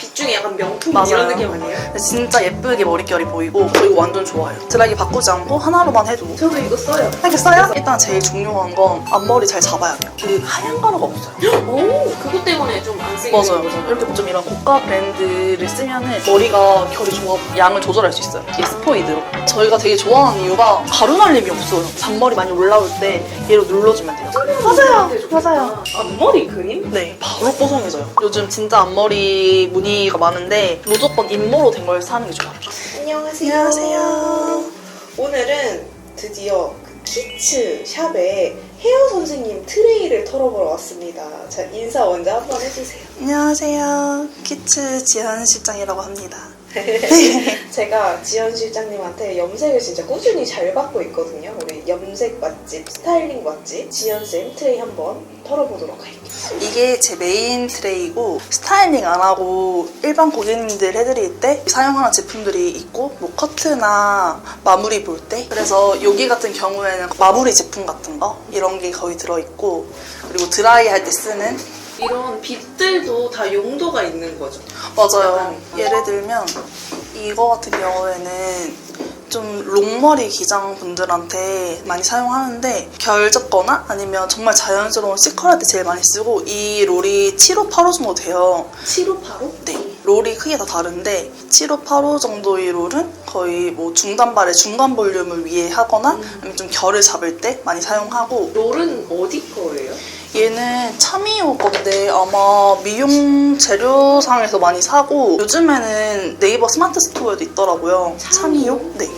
빛 중에 약간 명품 맞아요. 이런 느낌 아니에요? 진짜 예쁘게 머릿결이 보이고 저 이거 완전 좋아요. 드라이기 바꾸지 않고 하나로만 해도. 저도 이거 써요. 알겠어요? 일단 제일 중요한 건 앞머리 잘 잡아야 돼요. 그 하얀 가루가 없어요. 오, 그것 때문에 좀 안 쓰게 맞아요. 되는 거죠. 이렇게 좀 이런 고가 브랜드를 쓰면은 머리가 결이 좋아, 양을 조절할 수 있어요. 이게 스포이드로. 저희가 되게 좋아하는 이유가 가루 날림이 없어요. 잔머리 많이 올라올 때 얘로 눌러주면 돼요. 맞아요. 앞머리 그림? 네, 바로 뽀송해져요. 요즘 진짜 앞머리 무늬가 많은데 무조건 인모로 된 걸 사는 게 좋아요. 안녕하세요. 안녕하세요. 오늘은 드디어 그 키츠 샵에 헤어 선생님 트레이를 털어보러 왔습니다. 자, 인사 먼저 한번 해주세요. 안녕하세요. 키츠 지현 실장이라고 합니다. 제가 지연 실장님한테 염색을 진짜 꾸준히 잘 받고 있거든요. 우리 염색 맛집, 스타일링 맛집 지연쌤 트레이 한번 털어보도록 할게요. 이게 제 메인 트레이고 스타일링 안 하고 일반 고객님들 해드릴 때 사용하는 제품들이 있고 뭐 커트나 마무리 볼 때 그래서 여기 같은 경우에는 마무리 제품 같은 거 이런 게 거의 들어있고 그리고 드라이 할 때 쓰는 이런 빗들도 다 용도가 있는 거죠. 맞아요. 예를 들면 이거 같은 경우에는 좀 롱머리 기장분들한테 많이 사용하는데 결 잡거나 아니면 정말 자연스러운 시컬할 때 제일 많이 쓰고 이 롤이 7호, 8호 정도 돼요. 7호, 8호? 네. 롤이 크게 다 다른데 7호, 8호 정도의 롤은 거의 뭐 중단발의 중간 볼륨을 위해 하거나 아니면 좀 결을 잡을 때 많이 사용하고 롤은 어디 거예요? 얘는 차미호 건데 아마 미용 재료상에서 많이 사고 요즘에는 네이버 스마트 스토어에도 있더라고요. 차미호? 네.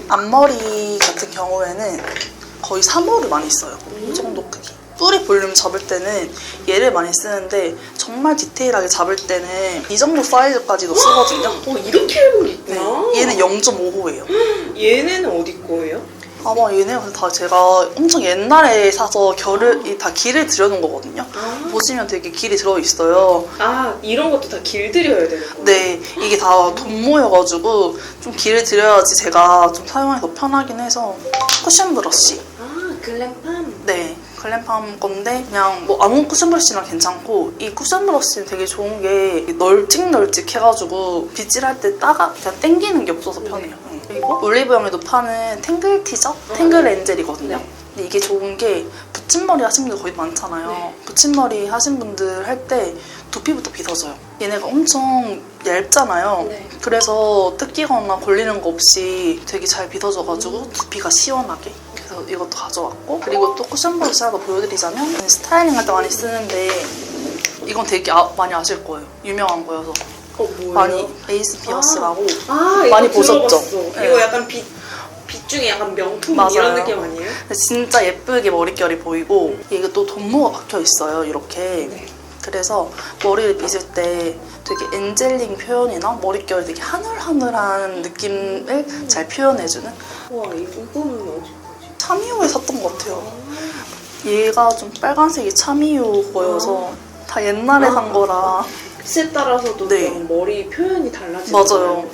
앞머리 같은 경우에는 거의 3호를 많이 써요. 이 정도 크기. 뿌리 볼륨 잡을 때는 얘를 많이 쓰는데 정말 디테일하게 잡을 때는 이 정도 사이즈까지도 쓰거든요. 이렇게 얇은 게 있구나. 네. 얘는 0.5호예요. 얘는 어디 거예요? 아마 얘네가 다 제가 엄청 옛날에 사서 결을 다 길을 들여놓은 거거든요. 보시면 되게 길이 들어있어요. 아, 이런 것도 다 길들여야 되는 거예요? 네, 이게 다 돈 모여가지고 좀 길을 들여야지 제가 좀 사용하기 더 편하긴 해서 쿠션 브러쉬. 아, 글램팜. 네, 글램팜 건데 그냥 뭐 아무 쿠션 브러쉬나 괜찮고 이 쿠션 브러쉬는 되게 좋은 게 널찍널찍해가지고 빗질할 때 그냥 당기는 게 없어서 편해요. 그리고 올리브영에도 파는 탱글 티저? 탱글 엔젤이거든요. 근데 이게 좋은 게 붙임머리 하신 분들 거의 많잖아요. 네. 붙임머리 하신 분들 할 때 두피부터 빗어져요. 얘네가 엄청 얇잖아요. 네. 그래서 뜯기거나 걸리는 거 없이 되게 잘 빗어져가지고 두피가 시원하게. 그래서 이것도 가져왔고 그리고 또 쿠션 브러쉬 하나 더 보여드리자면 스타일링 할 때 많이 쓰는데 이건 되게 많이 아실 거예요. 유명한 거여서. 뭐예요? 많이 베이스 피어스라고 이거 많이 보셨죠? 들어봤어. 네. 이거 약간 빛 중에 약간 명품 맞아요. 이런 느낌 아니에요? 진짜 예쁘게 머릿결이 보이고 이게 또 돈모가 박혀 있어요 이렇게. 네. 그래서 머리를 빗을 때 되게 엔젤링 표현이나 머릿결이 되게 하늘하늘한 느낌을 잘 표현해주는 와, 이거는 어디 거지? 차미호에 샀던 것 같아요. 얘가 좀 빨간색이 차미호 거여서 다 옛날에 산 거라. 빛에 따라서도 네. 좀 머리 표현이 달라지는 맞아요. 거예요?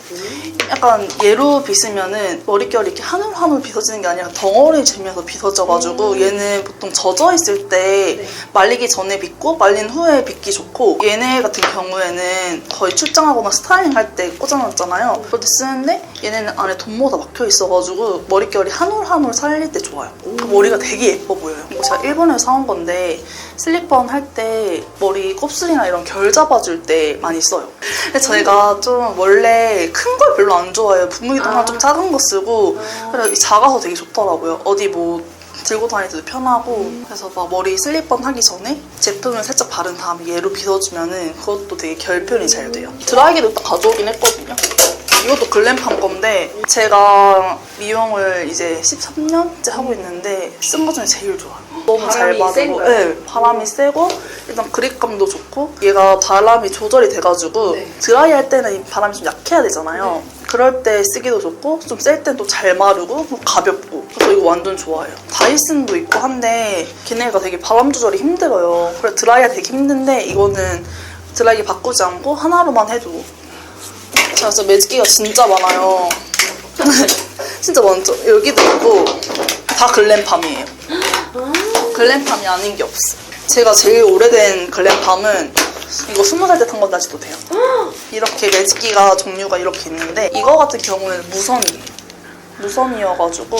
약간 얘로 빗으면은 머릿결이 이렇게 하늘하늘 빗어지는 게 아니라 덩어리 재면서 빗어져가지고 얘는 보통 젖어있을 때 네. 말리기 전에 빗고 말린 후에 빗기 좋고 얘네 같은 경우에는 거의 출장하거나 스타일링 할 때 꽂아놨잖아요. 그럴 때 쓰는데 얘네는 안에 돈모가 박혀있어가지고 머릿결이 한올 살릴 때 좋아요. 그 머리가 되게 예뻐 보여요. 이거 제가 일본에서 사온 건데 슬리퍼 할 때 머리 곱슬이나 이런 결 잡아줄 때 많이 써요. 근데 저희가 좀 원래 큰 걸 별로 안 좋아해요. 분무기도 좀 작은 거 쓰고 그래서 작아서 되게 좋더라고요. 어디 뭐 들고 다니기도 편하고 그래서 막 머리 슬립번 하기 전에 제품을 살짝 바른 다음에 얘로 빗어주면은 그것도 되게 결 표현이 잘 돼요. 드라이기도 딱 가져오긴 했거든요. 이것도 글램팜 건데 제가 미용을 이제 13년째 하고 있는데 쓴 거 중에 제일 좋아요. 너무 잘 받고 네, 바람이 세고 일단 그립감도 좋고 얘가 바람이 조절이 돼가지고 네. 드라이 할 때는 이 바람이 좀 약해야 되잖아요. 네. 그럴 때 쓰기도 좋고 좀 셀 땐 또 잘 마르고 가볍고 그래서 이거 완전 좋아해요. 다이슨도 있고 한데 걔네가 되게 바람 조절이 힘들어요. 그래 드라이가 되게 힘든데 이거는 드라이기 바꾸지 않고 하나로만 해도 제가 진짜 매직기가 진짜 많아요. 진짜 많죠? 여기도 있고 다 글램팜이에요. 글램팜이 아닌 게 없어. 제가 제일 오래된 글램팜은 이거 20살 때 탄 건데 아직도 돼요. 이렇게 매직기가 종류가 이렇게 있는데 이거 같은 경우는 무선이에요. 무선이어가지고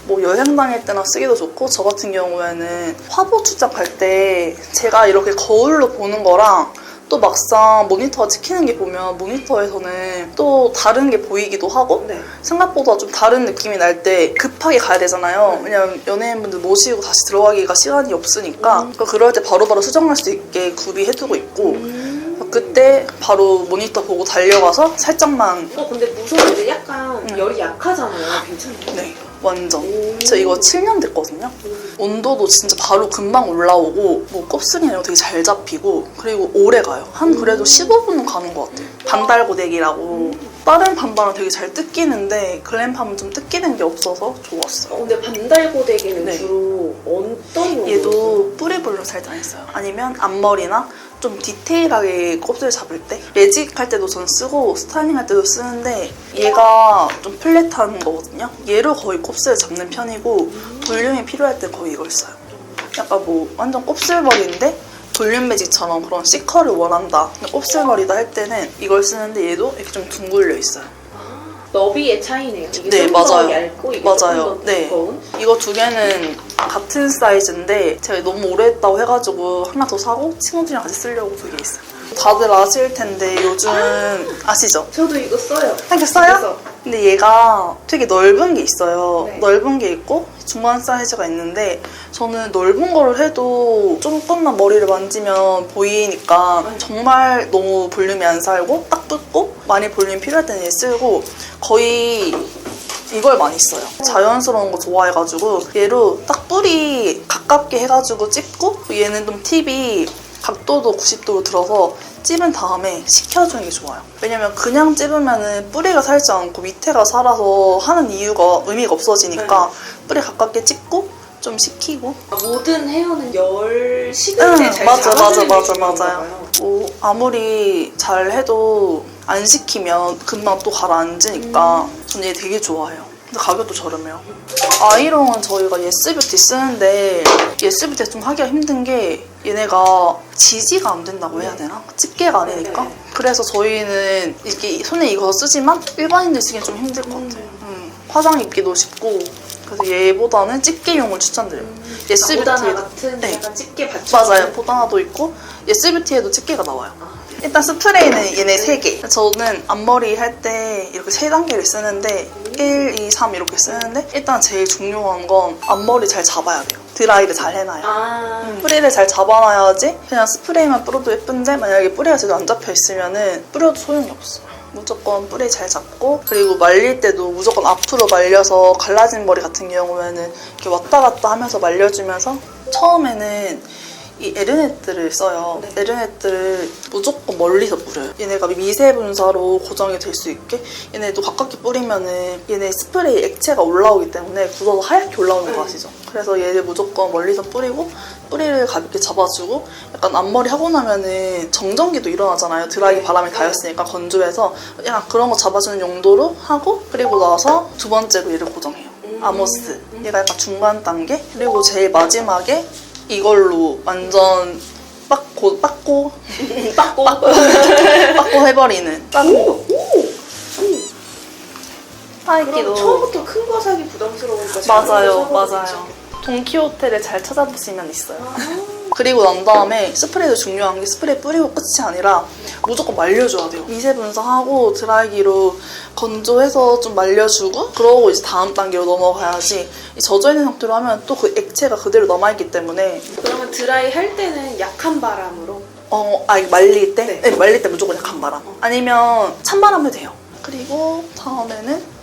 뭐 여행 다닐 때나 쓰기도 좋고, 저 같은 경우에는 화보 출장 갈 때 제가 이렇게 거울로 보는 거랑 또 막상 모니터가 찍히는 게 보면 모니터에서는 또 다른 게 보이기도 하고 네. 생각보다 좀 다른 느낌이 날 때 급하게 가야 되잖아요. 왜냐면 연예인분들 모시고 다시 들어가기가 시간이 없으니까 그럴 때 바로바로 수정할 수 있게 구비해두고 있고 그때 바로 모니터 보고 달려가서 살짝만. 근데 무서운데 약간 열이 약하잖아요. 괜찮아요? 네, 완전. 저 이거 7년 됐거든요. 온도도 진짜 바로 금방 올라오고 뭐 곱슬이나 이런 거 되게 잘 잡히고, 그리고 오래 가요. 한 그래도 15분은 가는 것 같아요. 반달고데기라고. 다른 반달은 되게 잘 뜯기는데 글램팜은 좀 뜯기는 게 없어서 좋았어요. 근데 반달고데기는 네. 주로 어떤 얘도 뿌리볼로 살짝 했어요. 아니면 앞머리나 좀 디테일하게 곱슬 잡을 때, 매직 할 때도 전 쓰고 스타일링 할 때도 쓰는데 얘가 좀 플랫한 거거든요. 얘로 거의 곱슬 잡는 편이고 볼륨이 필요할 때 거의 이걸 써요. 약간 뭐 완전 곱슬머리인데 볼륨 매직처럼 그런 C컬을 원한다, 곱슬머리다 할 때는 이걸 쓰는데 얘도 이렇게 좀 둥글려 있어요. 너비의 차이네요. 이게 네, 좀 더 맞아요. 얇고 이게 맞아요. 좀 더 네. 두꺼운. 이거 두 개는 같은 사이즈인데 제가 너무 오래 했다고 해가지고 하나 더 사고 친구들이랑 같이 쓰려고 두 개 있어요. 다들 아실 텐데 요즘 아시죠? 저도 이거 써요. 이렇게 써요? 그래서. 근데 얘가 되게 넓은 게 있어요. 네. 넓은 게 있고 중간 사이즈가 있는데 저는 넓은 거를 해도 조금만 머리를 만지면 보이니까 정말 너무 볼륨이 안 살고 딱 붙고 많이 볼륨 필요할 때는 얘 쓰고 거의 이걸 많이 써요. 자연스러운 거 좋아해가지고 얘로 딱 뿌리 가깝게 해가지고 찝고, 얘는 좀 팁이 각도도 90도로 들어서 찝은 다음에 식혀주는 게 좋아요. 왜냐면 그냥 찝으면 뿌리가 살지 않고 밑에가 살아서 하는 이유가 의미가 없어지니까 뿌리 가깝게 찝고 좀 식히고. 모든 헤어는 열 시간에 잘 맞아. 잡아줘요. 뭐 아무리 잘 해도 안 식히면 금방 또 가라앉으니까 저는 얘 되게 좋아해요. 근데 가격도 저렴해요. 아이롱은 저희가 예스뷰티 쓰는데 예스뷰티가 좀 하기가 힘든 게 얘네가 지지가 안 된다고 해야 되나? 집게가 아니니까. 네. 그래서 저희는 이렇게 손에 익어서 쓰지만 일반인들 쓰기엔 좀 힘들 것 같아요. 화장 입기도 쉽고. 그래서 얘보다는 집게용을 추천드려요. 보다나 예스뷰티에도 같은 네. 약간 집게 받쳐. 맞아요. 보다나도 있고 예스뷰티에도 집게가 나와요. 일단 스프레이는 얘네 3개. 저는 앞머리 할 때 이렇게 3단계를 쓰는데 1, 2, 3 이렇게 쓰는데 일단 제일 중요한 건 앞머리 잘 잡아야 돼요. 드라이를 잘 해놔요. 뿌리를 잘 잡아놔야지 그냥 스프레이만 뿌려도 예쁜데 만약에 뿌리가 제대로 안 잡혀 있으면은 뿌려도 소용이 없어요. 무조건 뿌리 잘 잡고, 그리고 말릴 때도 무조건 앞으로 말려서 갈라진 머리 같은 경우에는 이렇게 왔다 갔다 하면서 말려주면서 처음에는 이 에르네트를 써요. 네. 에르네트를 무조건 멀리서 뿌려요. 얘네가 미세 분사로 고정이 될 수 있게. 얘네도 가깝게 뿌리면은 얘네 스프레이 액체가 올라오기 때문에 굳어서 하얗게 올라오는 거 아시죠? 그래서 얘를 무조건 멀리서 뿌리고 뿌리를 가볍게 잡아주고, 약간 앞머리 하고 나면은 정전기도 일어나잖아요. 드라이기 바람이 닿였으니까 건조해서 약간 그런 거 잡아주는 용도로 하고, 그리고 나서 두 번째로 얘를 고정해요. 아모스. 얘가 약간 중간 단계. 그리고 제일 마지막에 이걸로 완전 빠꼬 해버리는 오! 파이기도. 그럼 처음부터 큰 거 사기 부담스러우니까 맞아요. 돈키호테를 잘 찾아보시면 있어요. 그리고 난 다음에 스프레이도 중요한 게 스프레이 뿌리고 끝이 아니라 무조건 말려줘야 돼요. 미세 분사하고 드라이기로 건조해서 좀 말려주고, 그러고 이제 다음 단계로 넘어가야지. 젖어있는 상태로 하면 또 그 액체가 그대로 남아있기 때문에. 그러면 드라이 할 때는 약한 바람으로. 말릴 때? 네. 네, 말릴 때 무조건 약한 바람. 아니면 찬바람 해도 돼요. 그리고 다음에는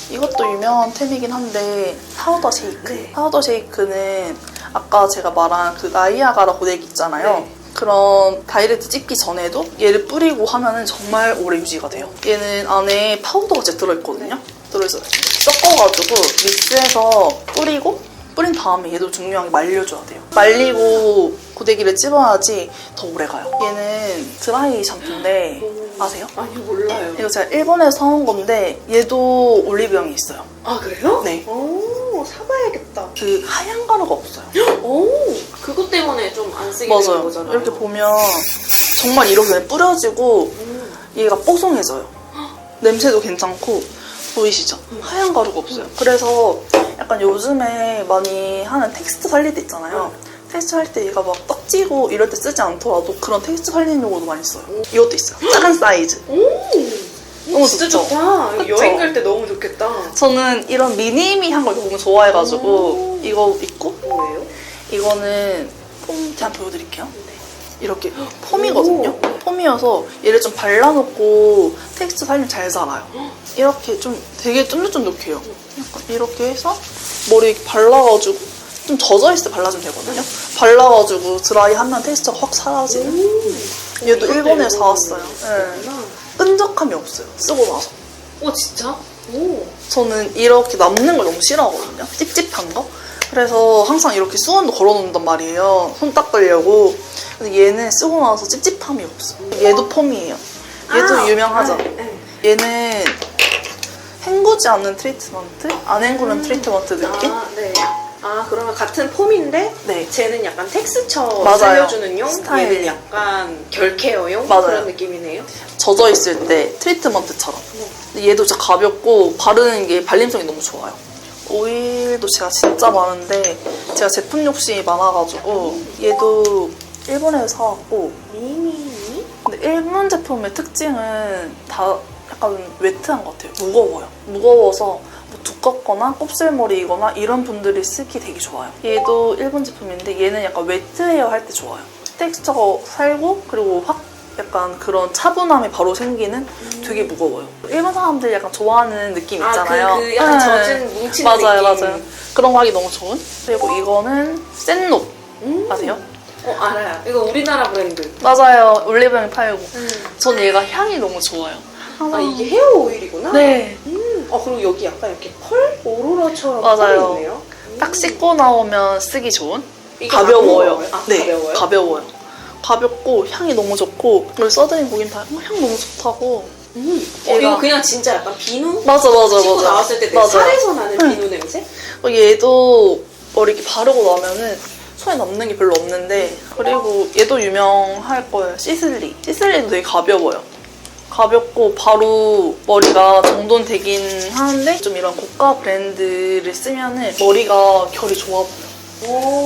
이것도 유명한 템이긴 한데 파우더 쉐이크. 네. 파우더 쉐이크는 아까 제가 말한 그 나이아가라 고데기 있잖아요. 네. 그런 다이렉트 찍기 전에도 얘를 뿌리고 하면은 정말 오래 유지가 돼요. 얘는 안에 파우더가 진짜 들어있거든요. 들어있어요. 섞어가지고 믹스해서 뿌린 다음에 얘도 중요한 게 말려줘야 돼요. 말리고 고데기를 찝어야지 더 오래 가요. 얘는 드라이 샴푸인데 아세요? 아니, 몰라요. 이거 제가 일본에서 사온 건데 얘도 올리브영이 있어요. 아, 그래요? 네. 오, 사봐야겠다. 그 하얀 가루가 없어요. 오, 그것 때문에 좀 안 쓰게 되는 맞아요. 거잖아요. 이렇게 보면 정말 이렇게 그냥 뿌려지고 얘가 뽀송해져요. 냄새도 괜찮고 보이시죠? 하얀 가루가 없어요. 그래서 약간 요즘에 많이 하는 텍스트 살릴 때 있잖아요. 텍스트 할 때 얘가 막 떡지고 이럴 때 쓰지 않더라도 그런 텍스트 살리는 용어도 많이 써요. 이것도 있어요. 작은 사이즈. 너무 진짜 좋죠? 좋다. 그쵸? 여행 갈 때 너무 좋겠다. 저는 이런 미니미한 걸 너무 좋아해가지고 이거 있고 뭐예요? 이거는 폼 제가 보여드릴게요. 이렇게 폼이거든요. 폼이어서 얘를 좀 발라놓고 텍스트 살리면 잘 자라요. 이렇게 좀 되게 쫀득쫀득해요. 약간 이렇게 해서 머리 이렇게 발라가지고 좀 젖어있을 때 발라주면 되거든요. 발라가지고 드라이하면 텍스처가 확 사라지는. 얘도 일본에서 사왔어요. 네. 끈적함이 없어요. 쓰고 나서. 진짜? 오. 저는 이렇게 남는 걸 너무 싫어하거든요. 찝찝한 거. 그래서 항상 이렇게 수건도 걸어놓는단 말이에요. 손 닦으려고. 근데 얘는 쓰고 나서 찝찝함이 없어요. 얘도 폼이에요. 얘도 유명하죠. 얘는 헹구지 않는 트리트먼트? 안 헹구는 트리트먼트 느낌? 네. 그러면 같은 폼인데 네. 쟤는 약간 텍스처 맞아요. 살려주는 용, 스타일. 얘는 약간 결케어용 맞아요. 그런 느낌이네요. 젖어있을 때 트리트먼트처럼. 근데 얘도 진짜 가볍고 바르는 게 발림성이 너무 좋아요. 오일도 제가 진짜 많은데 제가 제품 욕심이 많아가지고 얘도 일본에서 사왔고 미니? 근데 일본 제품의 특징은 다 약간 웨트한 것 같아요. 무거워요. 무거워서 뭐 두껍거나 곱슬머리이거나 이런 분들이 쓰기 되게 좋아요. 얘도 일본 제품인데 얘는 약간 웨트 헤어 할 때 좋아요. 텍스처가 살고 그리고 확 약간 그런 차분함이 바로 생기는 되게 무거워요. 일본 사람들이 약간 좋아하는 느낌 있잖아요. 그 약간 젖은 뭉치는 느낌. 맞아요. 그런 거 하기 너무 좋은. 그리고 이거는 센롭 아세요? 알아요. 이거 우리나라 브랜드. 맞아요. 올리브영에 팔고. 전 얘가 향이 너무 좋아요. 이게 헤어 오일이구나? 네. 그리고 여기 약간 이렇게 펄? 오로라처럼 맞아요. 펄이 있네요. 딱 씻고 나오면 쓰기 좋은? 이게 가벼워요. 가벼워요? 네, 가벼워요? 가벼워요. 가볍고 향이 너무 좋고 그리고 써드린 고객님 다 향 너무 좋다고. 이거 그냥 진짜 약간 비누? 맞아. 씻고 나왔을 때 내 맞아. 살에서 나는 비누 냄새? 얘도 머리 이렇게 바르고 나면은 손에 남는 게 별로 없는데 그리고 얘도 유명할 거예요. 시슬리. 시슬리도 되게 가벼워요. 가볍고 바로 머리가 정돈되긴 하는데 좀 이런 고가 브랜드를 쓰면은 머리가 결이 좋아 보여요.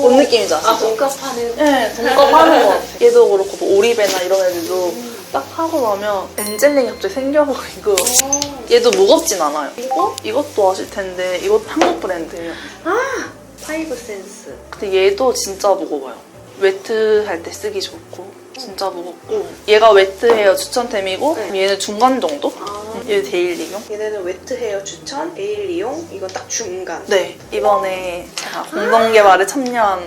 뭔 느낌인지 아시죠? 돈값하는. 네, 동감하는 것 같아요. 얘도 그렇고 뭐 오리베나 이런 애들도 딱 하고 나면 엔젤링이 갑자기 생겨버리고 얘도 무겁진 않아요. 그리고 이것도 아실 텐데 이것도 한국 브랜드예요. 파이브 센스. 근데 얘도 진짜 무거워요. 웨트 할 때 쓰기 좋고 진짜 무겁고 얘가 웨트 헤어 추천템이고 네. 얘는 중간 정도? 얘 데일리용? 얘네는 웨트 헤어 추천, 데일리용, 이건 딱 중간. 네, 이번에 제가 공동 개발에 참여한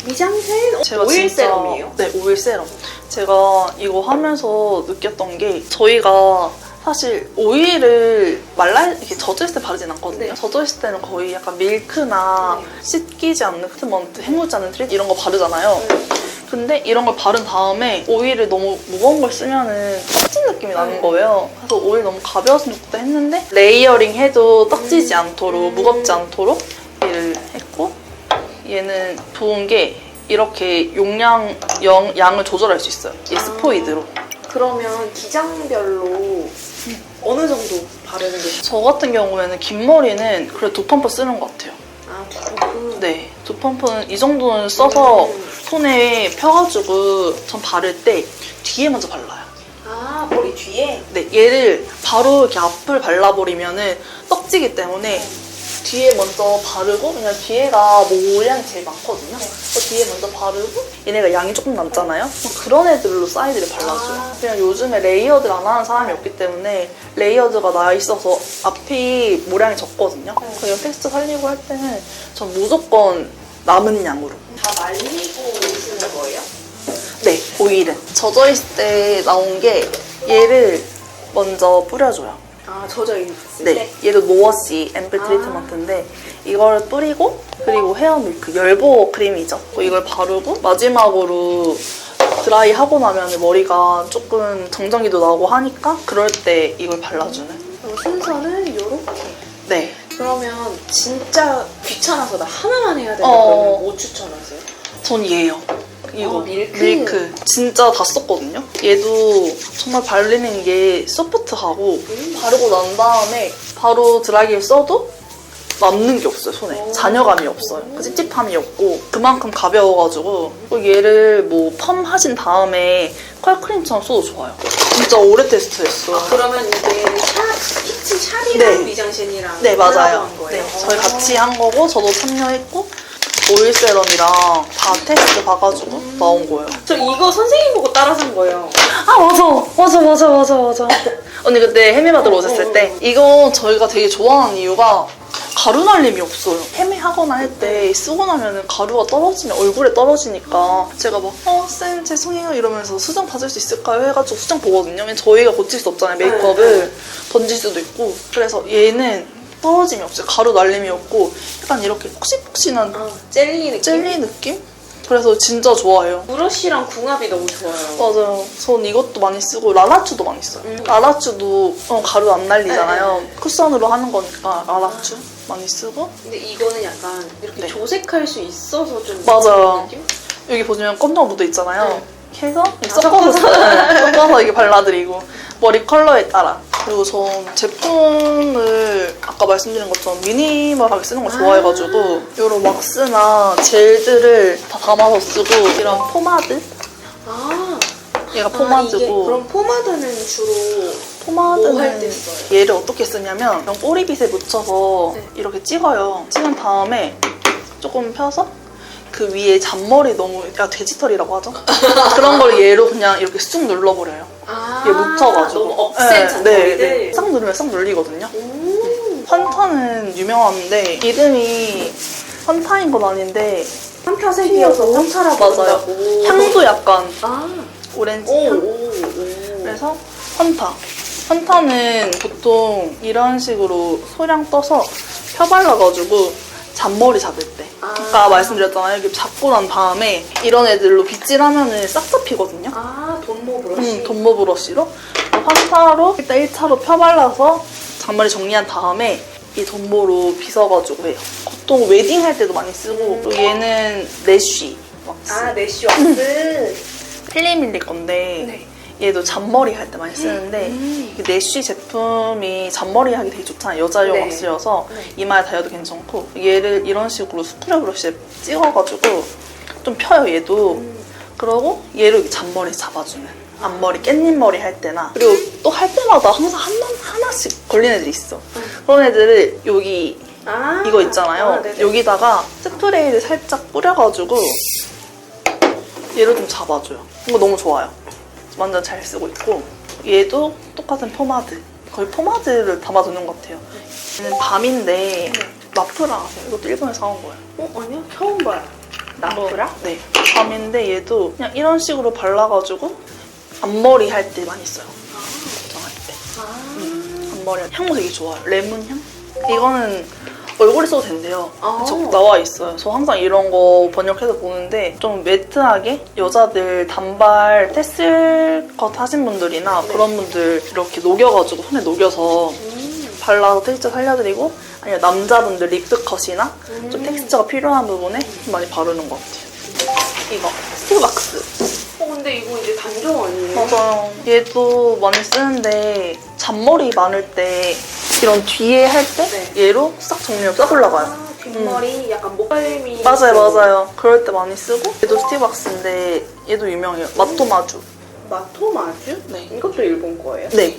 미장센 제가 오일 진짜- 세럼이에요? 네, 오일 세럼. 제가 이거 하면서 느꼈던 게 저희가 사실 오일을 이렇게 젖어있을 때 바르진 않거든요. 네. 젖어있을 때는 거의 약간 밀크나 네. 씻기지 않는 트리트먼트, 헹구지 않는 트리트 이런 거 바르잖아요. 근데 이런 걸 바른 다음에 오일을 너무 무거운 걸 쓰면은 떡진 느낌이 나는 거예요. 그래서 오일 너무 가벼웠으면 좋겠다 했는데 레이어링 해도 떡지지 않도록 무겁지 않도록 얘를 했고 얘는 좋은 게 이렇게 양을 조절할 수 있어요. 이 스포이드로. 그러면 기장별로 어느 정도 바르는 게 좋죠? 저 같은 경우에는 긴 머리는 그래도 두 펌프 쓰는 것 같아요. 네, 두 펌프는 이 정도는 써서 손에 펴가지고 전 바를 때 뒤에 먼저 발라요. 머리 뒤에? 네, 얘를 바로 이렇게 앞을 발라버리면은 떡지기 때문에 뒤에 먼저 바르고 그냥 뒤에가 모양이 제일 많거든요. 그래서 뒤에 먼저 바르고 얘네가 양이 조금 남잖아요. 그런 애들로 사이드를 발라줘요. 그냥 요즘에 레이어드를 안 하는 사람이 없기 때문에 레이어드가 나 있어서 앞이 모양이 적거든요. 그냥 텍스트 살리고 할 때는 전 무조건 남은 양으로. 다 말리고 쓰는 거예요? 네, 오일은 젖어있을 때 나온 게 얘를 먼저 뿌려줘요. 젖어 있을 네, 때? 얘도 노워시 앰플 트리트먼트인데 이걸 뿌리고 그리고 헤어 밀크 열보 크림이죠. 이걸 바르고 마지막으로 드라이 하고 나면 머리가 조금 정전기도 나고 하니까 그럴 때 이걸 발라주는. 순서는 이렇게. 네. 그러면 진짜 귀찮아서 나 하나만 해야 되는데 어. 그러면 뭐 추천하세요? 전 얘예요. 이거 밀크. 진짜 다 썼거든요. 얘도 정말 발리는 게 소프트하고 바르고 난 다음에 바로 드라이기를 써도 남는 게 없어요, 손에. 잔여감이 없어요. 그 찝찝함이 없고 그만큼 가벼워가지고 얘를 뭐 펌 하신 다음에 컬크림처럼 써도 좋아요. 진짜 오래 테스트했어. 그러면 이게 키친 샵이랑 네. 미장센이랑 네, 맞아요. 콜라보한 거예요? 네, 저희 같이 한 거고 저도 참여했고 오일 세럼이랑 다 테스트 봐가지고 나온 거예요. 저 이거 선생님 보고 따라 산 거예요. 아 맞아. 언니 그때 헤매 받으러 오셨을 때 이거 저희가 되게 좋아하는 이유가 가루 날림이 없어요. 헤매 하거나 할 때 쓰고 나면은 가루가 떨어지면 얼굴에 떨어지니까 제가 막 쌤 죄송해요 이러면서 수정 받을 수 있을까요? 해가지고 수정 보거든요. 왜냐면 저희가 고칠 수 없잖아요. 메이크업을 던질 수도 있고. 그래서 얘는 떨어짐이 없어요. 가루 날림이 없고 약간 이렇게 폭신폭신한 젤리 느낌? 그래서 진짜 좋아해요. 브러쉬랑 궁합이 너무 좋아요. 맞아요. 전 이것도 많이 쓰고 라라추도 많이 써요. 라라추도 가루 안 날리잖아요. 쿠션으로 하는 거니까 라라추 많이 쓰고. 근데 이거는 약간 이렇게 네. 조색할 수 있어서 좀 맞아요. 느낌? 여기 보시면 껌정 묻어 있잖아요. 해서 섞어서. 섞어서 이게 발라드리고 머리 컬러에 따라. 그리고 전 제품을 아까 말씀드린 것처럼 미니멀하게 쓰는 걸 좋아해가지고 이런 왁스나 젤들을 다 담아서 쓰고 이런 포마드? 얘가 포마드고. 이게 그럼 포마드는 주로 포마드는 뭐 할 때 써요? 얘를 어떻게 쓰냐면 이런 꼬리빗에 묻혀서 네. 이렇게 찍어요. 찍은 다음에 조금 펴서 그 위에 잔머리 너무 돼지털이라고 하죠? 그런 걸 얘로 그냥 이렇게 쑥 눌러버려요. 얘 묻혀가지고. 너무 억센 잔머리를? 네. 싹 누르면 싹 눌리거든요. 환타는 유명한데 이름이 환타인 건 아닌데 한타색이어서 한타라고 맞아요. 한다고. 향도 약간 아. 오렌지 향? 그래서 환타는 보통 이런 식으로 소량 떠서 펴발라가지고 잔머리 잡을 때 아까 말씀드렸잖아요. 이렇게 잡고 난 다음에 이런 애들로 빗질하면은 싹 잡히거든요. 돈모 브러쉬? 돈모 브러쉬로 환타로 일단 1차로 펴발라서 잔머리 정리한 다음에 이 돈모로 빗어가지고 해요. 보통 웨딩 할 때도 많이 쓰고 그리고 얘는 내쉬 왁스 내쉬 왁스. 필리밀리 건데 얘도 잔머리 할 때 많이 쓰는데 이 내쉬 제품이 잔머리 하기 되게 좋잖아요. 여자용 네. 왁스여서 이마에 달려도 괜찮고 얘를 이런 식으로 스프레 브러쉬에 찍어가지고 좀 펴요 얘도. 그러고 얘로 이렇게 잔머리 잡아주는 앞머리 깻잎머리 할 때나 그리고 또 할 때마다 항상 하나씩 걸린 애들이 있어. 그런 애들을 여기 이거 있잖아요. 여기다가 스프레이를 살짝 뿌려가지고 얘를 좀 잡아줘요. 이거 너무 좋아요. 완전 잘 쓰고 있고 얘도 똑같은 포마드. 거의 포마드를 담아두는 것 같아요. 얘는 밤인데 나프라 아세요? 이것도 일본에서 사온 거예요. 아니요? 처음 봐요. 나프라? 네. 밤인데 얘도 그냥 이런 식으로 발라가지고 앞머리 할 때 많이 써요. 걱정할 때. 앞머리 향도 되게 좋아요. 레몬 향? 이거는 얼굴에 써도 된대요. 나와 있어요. 저 항상 이런 거 번역해서 보는데 좀 매트하게 여자들 단발 테슬컷 하신 분들이나 그런 분들 이렇게 녹여가지고 손에 녹여서 발라서 텍스처 살려드리고 아니면 남자분들 립스컷이나 좀 텍스처가 필요한 부분에 좀 많이 바르는 것 같아요. 이거 스틱왁스. 근데 이거 이제 단종 아니에요? 맞아요. 얘도 많이 쓰는데 잔머리 많을 때 이런 뒤에 할 때 얘로 싹 정리하고 싹 올라가요. 뒷머리 약간 목갈미. 맞아요. 그럴 때 많이 쓰고 얘도 스틱왁스인데 얘도 유명해요. 마토마주. 마토마주? 네. 이것도 일본 거예요? 네.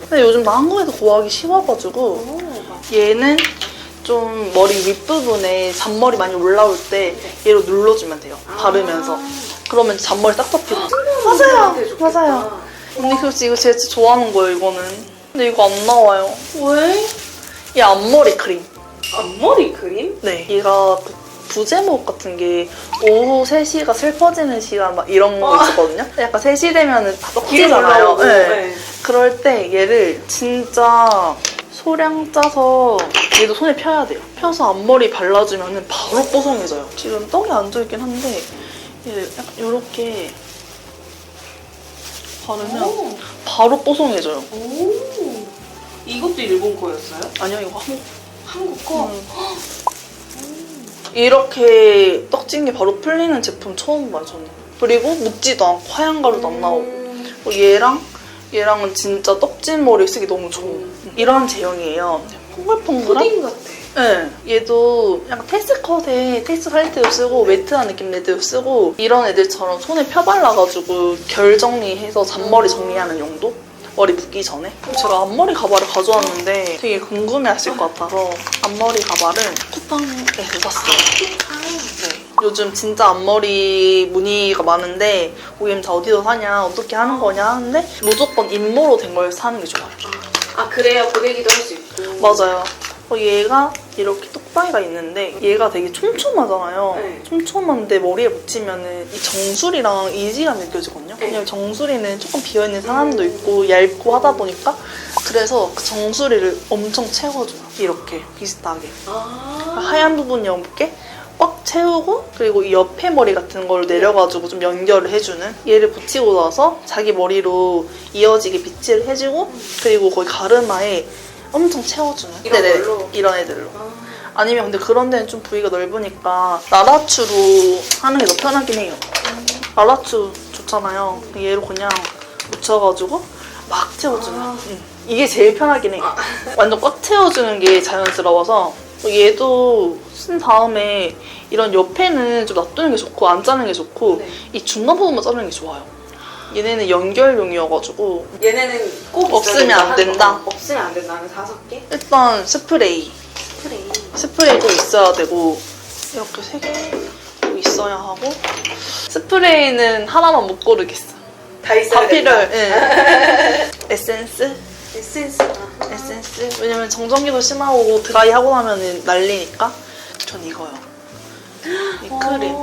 근데 요즘 나 한국에서 구하기 쉬워가지고 얘는 좀 머리 윗부분에 잔머리 많이 올라올 때 얘로 눌러주면 돼요. 바르면서. 그러면 잔머리 딱 잡히고. 맞아요. 언니 그래서 이거 제일 좋아하는 거예요, 이거는. 근데 이거 안 나와요. 왜? 얘 앞머리 크림. 앞머리 크림? 네. 얘가 그 부제목 같은 게 오후 3시가 슬퍼지는 시간 막 이런 거 있었거든요. 약간 3시 되면은 다 썩지잖아요. 네. 그럴 때 얘를 진짜 소량 짜서 얘도 손에 펴야 돼요. 펴서 앞머리 발라주면 바로 뽀송해져요. 지금 떡이 앉아있긴 한데 얘 약간 이렇게 바르면 바로 뽀송해져요. 이것도 일본 거였어요? 아니요, 이거 한국 거? 이렇게 떡진 게 바로 풀리는 제품 처음 봐요, 저는. 그리고 묻지도 않고 하얀 가루도 안 나오고 얘랑은 진짜 떡진 머리 쓰기 너무 좋은 이런 제형이에요. 퐁글퐁글한? 푸딩 같아. 네, 얘도 약간 테스트컷에 테스트 할 때도 쓰고 매트한 느낌 낼 때도 쓰고 이런 애들처럼 손에 펴발라가지고 결 정리해서 잔머리 정리하는 용도? 머리 붓기 전에. 제가 앞머리 가발을 가져왔는데 되게 궁금해하실 것 같아서 앞머리 가발은 쿠팡에서 샀어요. 네. 요즘 진짜 앞머리 문의가 많은데 고객님 다 어디서 사냐 어떻게 하는 거냐 하는데 무조건 인모로 된 걸 사는 게 좋아요. 아 그래야 고데기도 할 수 있고. 맞아요. 얘가 이렇게 똑바이가 있는데 얘가 되게 촘촘하잖아요. 네. 촘촘한데 머리에 붙이면은 이 정수리랑 이지가 느껴지거든요. 네. 왜냐면 정수리는 조금 비어있는 사람도 있고 얇고 하다 보니까 그래서 그 정수리를 엄청 채워줘요. 이렇게 비슷하게. 하얀 부분이 없게 꽉 채우고 그리고 이 옆에 머리 같은 걸 내려가지고 좀 연결을 해주는 얘를 붙이고 나서 자기 머리로 이어지게 빗질을 해주고 그리고 거기 가르마에 엄청 채워주는 이런 네네, 걸로? 이런 애들로 아니면 근데 그런 데는 좀 부위가 넓으니까 라라추로 하는 게 더 편하긴 해요. 라라추 좋잖아요. 얘로 그냥 묻혀가지고 막 채워주는 이게 제일 편하긴 해. 완전 꽉 채워주는 게 자연스러워서 얘도 쓴 다음에 이런 옆에는 좀 놔두는 게 좋고 안 자르는 게 좋고 네. 이 중간 부분만 자르는 게 좋아요. 얘네는 연결용이어가지고 얘네는 꼭 없으면 있어야 안 된다? 없으면 안 된다는 5개? 일단 스프레이 스프레이. 스프레이 꼭 있어야 되고 이렇게 3개 꼭 있어야 하고 스프레이는 하나만 못 고르겠어. 다 있어야 다 된다. 필요해. 에센스? 에센스가. 에센스? 왜냐면 정전기도 심하고 드라이 하고 나면 난리니까 전 이거요. 이 크림.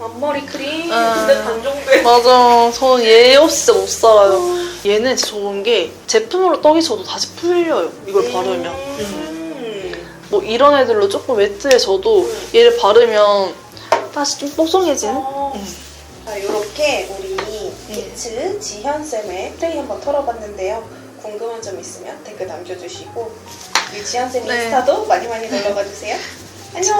앞머리 크림. 근데 반 정도에. 맞아. 저는 얘 없이 진짜 못 살아요. 얘는 진짜 좋은 게 제품으로 떡이 져도 다시 풀려요. 이걸 바르면. 뭐 이런 애들로 조금 웨트해져도 얘를 바르면 다시 좀 뽀송해지는? 자, 이렇게 우리 피츠 지현쌤의 스프레이 한번 털어봤는데요. 궁금한 점 있으면 댓글 남겨주시고 우리 지현쌤 네. 인스타도 많이 놀러가주세요. 안녕.